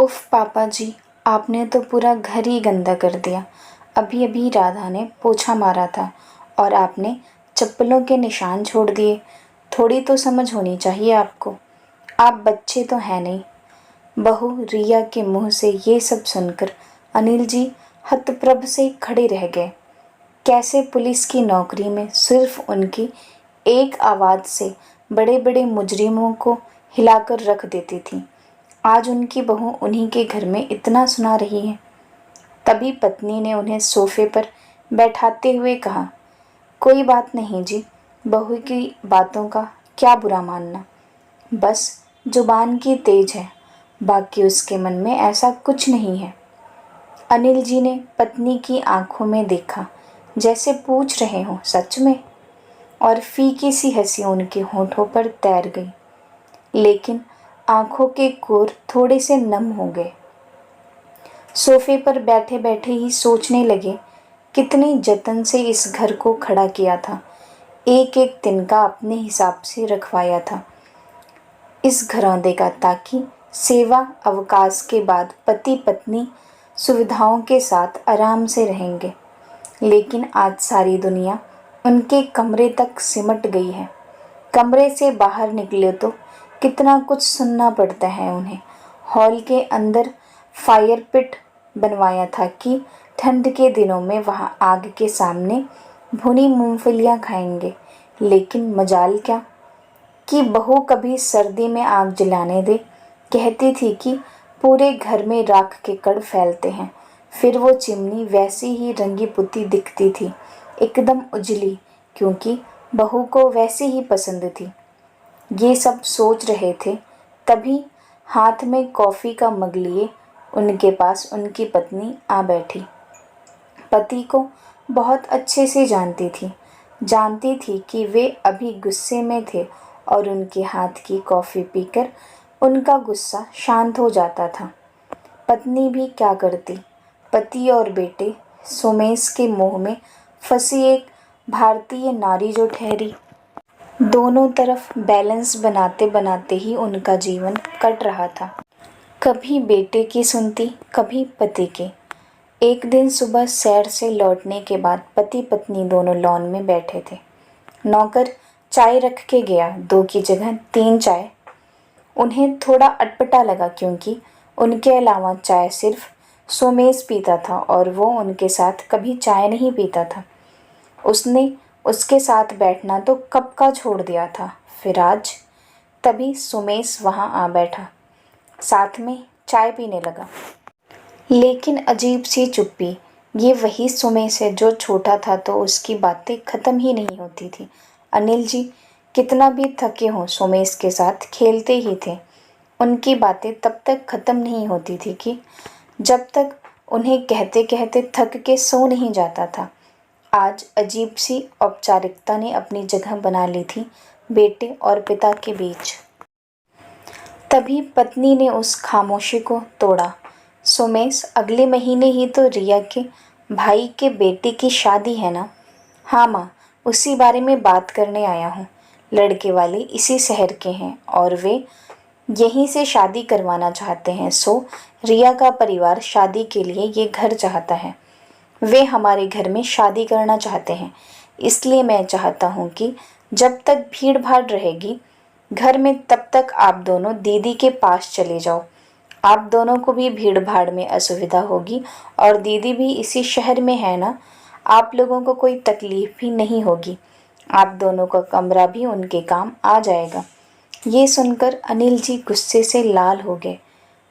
उफ़ पापा जी, आपने तो पूरा घर ही गंदा कर दिया। अभी अभी राधा ने पोछा मारा था और आपने चप्पलों के निशान छोड़ दिए। थोड़ी तो समझ होनी चाहिए आपको। आप बच्चे तो हैं नहीं। बहू रिया के मुंह से ये सब सुनकर अनिल जी हतप्रभ से खड़े रह गए। कैसे पुलिस की नौकरी में सिर्फ उनकी एक आवाज़ से बड़े बड़े मुजरिमों को हिलाकर रख देती थी, आज उनकी बहू उन्हीं के घर में इतना सुना रही है। तभी पत्नी ने उन्हें सोफे पर बैठाते हुए कहा, कोई बात नहीं जी, बहू की बातों का क्या बुरा मानना, बस जुबान की तेज है, बाकी उसके मन में ऐसा कुछ नहीं है। अनिल जी ने पत्नी की आंखों में देखा, जैसे पूछ रहे हों सच में, और फीकी सी हंसी उनके होठों पर तैर गई, लेकिन आंखों के कोर थोड़े से नम हो गए। सोफे पर बैठे बैठे ही सोचने लगे, कितने जतन से इस घर को खड़ा किया था, एक एक तिनका अपने हिसाब से रखवाया था इस घरौंदे का, ताकि सेवा अवकाश के बाद पति पत्नी सुविधाओं के साथ आराम से रहेंगे। लेकिन आज सारी दुनिया उनके कमरे तक सिमट गई है। कमरे से बाहर निकले तो कितना कुछ सुनना पड़ता है उन्हें। हॉल के अंदर फायर पिट बनवाया था कि ठंड के दिनों में वहां आग के सामने भुनी मूंगफलियां खाएंगे, लेकिन मजाल क्या कि बहू कभी सर्दी में आग जलाने दे। कहती थी कि पूरे घर में राख के कण फैलते हैं। फिर वो चिमनी वैसी ही रंगी पुती दिखती थी, एकदम उजली, क्योंकि बहू को वैसी ही पसंद थी। ये सब सोच रहे थे, तभी हाथ में कॉफ़ी का मग लिए उनके पास उनकी पत्नी आ बैठी। पति को बहुत अच्छे से जानती थी कि वे अभी गुस्से में थे और उनके हाथ की कॉफ़ी पीकर उनका गुस्सा शांत हो जाता था। पत्नी भी क्या करती, पति और बेटे सोमेश के मोह में फंसी एक भारतीय नारी जो ठहरी। दोनों तरफ बैलेंस बनाते बनाते ही उनका जीवन कट रहा था। कभी बेटे की सुनती, कभी पति की। एक दिन सुबह सैर से लौटने के बाद पति पत्नी दोनों लॉन में बैठे थे। नौकर चाय रख के गया, 2 की जगह 3 चाय। उन्हें थोड़ा अटपटा लगा, क्योंकि उनके अलावा चाय सिर्फ सोमेश पीता था और वो उनके साथ कभी चाय नहीं पीता था। उसने उसके साथ बैठना तो कब का छोड़ दिया था, फिर आज। तभी सुमेश वहां आ बैठा, साथ में चाय पीने लगा। लेकिन अजीब सी चुप्पी। ये वही सुमेश है जो छोटा था तो उसकी बातें खत्म ही नहीं होती थी। अनिल जी कितना भी थके हों सुमेश के साथ खेलते ही थे। उनकी बातें तब तक खत्म नहीं होती थी कि जब तक उन्हें कहते कहते थक के सो नहीं जाता था। आज अजीब सी औपचारिकता ने अपनी जगह बना ली थी बेटे और पिता के बीच। तभी पत्नी ने उस खामोशी को तोड़ा। सुमेश, अगले महीने ही तो रिया के भाई के बेटे की शादी है ना? हाँ माँ, उसी बारे में बात करने आया हूँ। लड़के वाले इसी शहर के हैं और वे यहीं से शादी करवाना चाहते हैं। सो रिया का परिवार शादी के लिए ये घर चाहता है। वे हमारे घर में शादी करना चाहते हैं, इसलिए मैं चाहता हूँ कि जब तक भीड़ भाड़ रहेगी घर में, तब तक आप दोनों दीदी के पास चले जाओ। आप दोनों को भी भीड़ भाड़ में असुविधा होगी और दीदी भी इसी शहर में है ना, आप लोगों को कोई तकलीफ भी नहीं होगी। आप दोनों का कमरा भी उनके काम आ जाएगा। ये सुनकर अनिल जी गुस्से से लाल हो गए,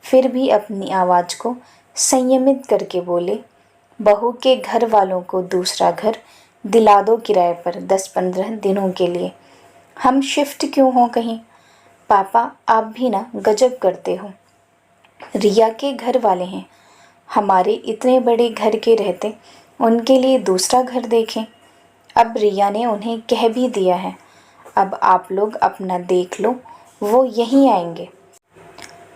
फिर भी अपनी आवाज़ को संयमित करके बोले, बहू के घर वालों को दूसरा घर दिला दो किराए पर 10-15 दिनों के लिए। हम शिफ्ट क्यों हों कहीं? पापा, आप भी ना गजब करते हो। रिया के घर वाले हैं, हमारे इतने बड़े घर के रहते उनके लिए दूसरा घर देखें। अब रिया ने उन्हें कह भी दिया है, अब आप लोग अपना देख लो, वो यहीं आएंगे।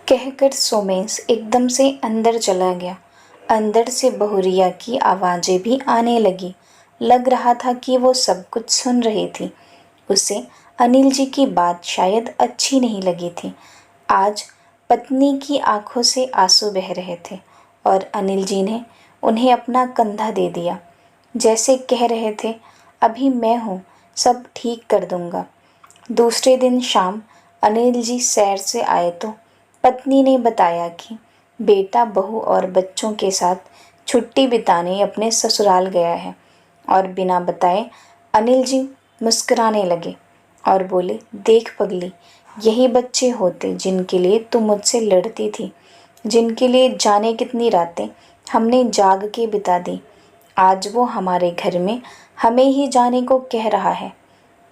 कहकर सोमेश एकदम से अंदर चला गया। अंदर से बहू रिया की आवाज़ें भी आने लगी। लग रहा था कि वो सब कुछ सुन रही थी। उसे अनिल जी की बात शायद अच्छी नहीं लगी थी। आज पत्नी की आंखों से आंसू बह रहे थे और अनिल जी ने उन्हें अपना कंधा दे दिया, जैसे कह रहे थे, अभी मैं हूँ, सब ठीक कर दूंगा। दूसरे दिन शाम अनिल जी सैर से आए तो पत्नी ने बताया कि बेटा बहू और बच्चों के साथ छुट्टी बिताने अपने ससुराल गया है। और बिना बताए अनिल जी मुस्कुराने लगे और बोले, देख पगली, यही बच्चे होते जिनके लिए तू मुझसे लड़ती थी, जिनके लिए जाने कितनी रातें हमने जाग के बिता दी। आज वो हमारे घर में हमें ही जाने को कह रहा है।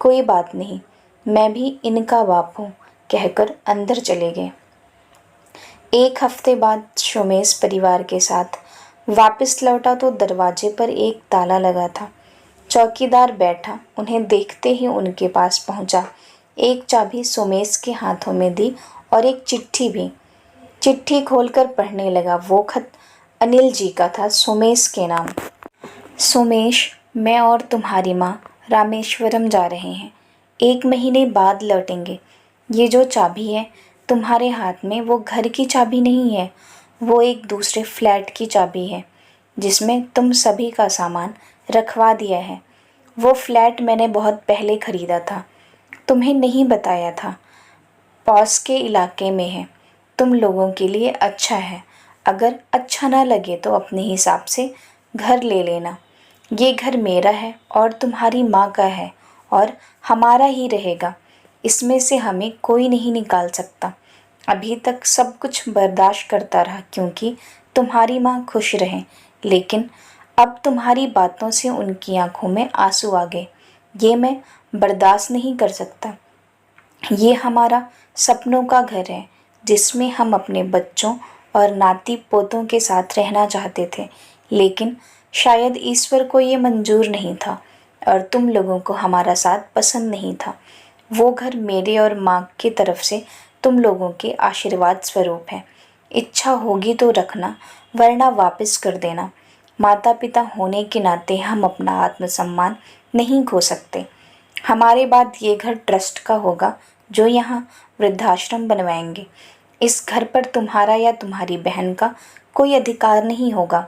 कोई बात नहीं, मैं भी इनका बाप हूँ, कहकर अंदर चले गए। एक हफ्ते बाद सोमेश परिवार के साथ वापस लौटा तो दरवाजे पर एक ताला लगा था। चौकीदार बैठा उन्हें देखते ही उनके पास पहुंचा, एक चाबी सोमेश के हाथों में दी और एक चिट्ठी भी। चिट्ठी खोलकर पढ़ने लगा। वो खत अनिल जी का था, सोमेश के नाम। सोमेश, मैं और तुम्हारी माँ रामेश्वरम जा रहे हैं, 1 महीने बाद लौटेंगे। ये जो चाबी है तुम्हारे हाथ में, वो घर की चाबी नहीं है, वो एक दूसरे फ्लैट की चाबी है जिसमें तुम सभी का सामान रखवा दिया है। वो फ्लैट मैंने बहुत पहले ख़रीदा था, तुम्हें नहीं बताया था। पास के इलाके में है, तुम लोगों के लिए अच्छा है। अगर अच्छा ना लगे तो अपने हिसाब से घर ले लेना। ये घर मेरा है और तुम्हारी माँ का है और हमारा ही रहेगा। इसमें से हमें कोई नहीं निकाल सकता। अभी तक सब कुछ बर्दाश्त करता रहा क्योंकि तुम्हारी माँ खुश रहे, लेकिन अब तुम्हारी बातों से उनकी आंखों में आंसू आ गए। ये मैं बर्दाश्त नहीं कर सकता। ये हमारा सपनों का घर है जिसमें हम अपने बच्चों और नाती पोतों के साथ रहना चाहते थे, लेकिन शायद ईश्वर को ये मंजूर नहीं था और तुम लोगों को हमारा साथ पसंद नहीं था। वो घर मेरे और माँ की तरफ से तुम लोगों के आशीर्वाद स्वरूप है। इच्छा होगी तो रखना, वरना वापस कर देना। माता पिता होने के नाते हम अपना आत्मसम्मान नहीं खो सकते। हमारे बाद ये घर ट्रस्ट का होगा जो यहाँ वृद्धाश्रम बनवाएंगे। इस घर पर तुम्हारा या तुम्हारी बहन का कोई अधिकार नहीं होगा।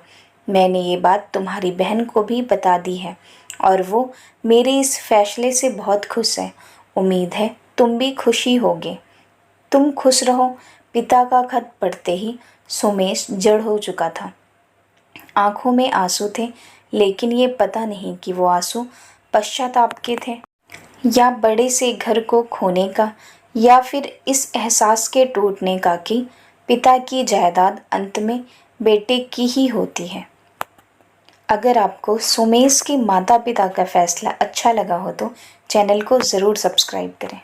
मैंने ये बात तुम्हारी बहन को भी बता दी है और वो मेरे इस फैसले से बहुत खुश है। उम्मीद है तुम भी खुशी होगे। तुम खुश रहो। पिता का खत पढ़ते ही सोमेश जड़ हो चुका था। आंखों में आंसू थे, लेकिन ये पता नहीं कि वो आंसू पश्चाताप के थे या बड़े से घर को खोने का, या फिर इस एहसास के टूटने का कि पिता की जायदाद अंत में बेटे की ही होती है। अगर आपको सोमेश के माता पिता का फैसला अच्छा लगा हो तो चैनल को ज़रूर सब्सक्राइब करें।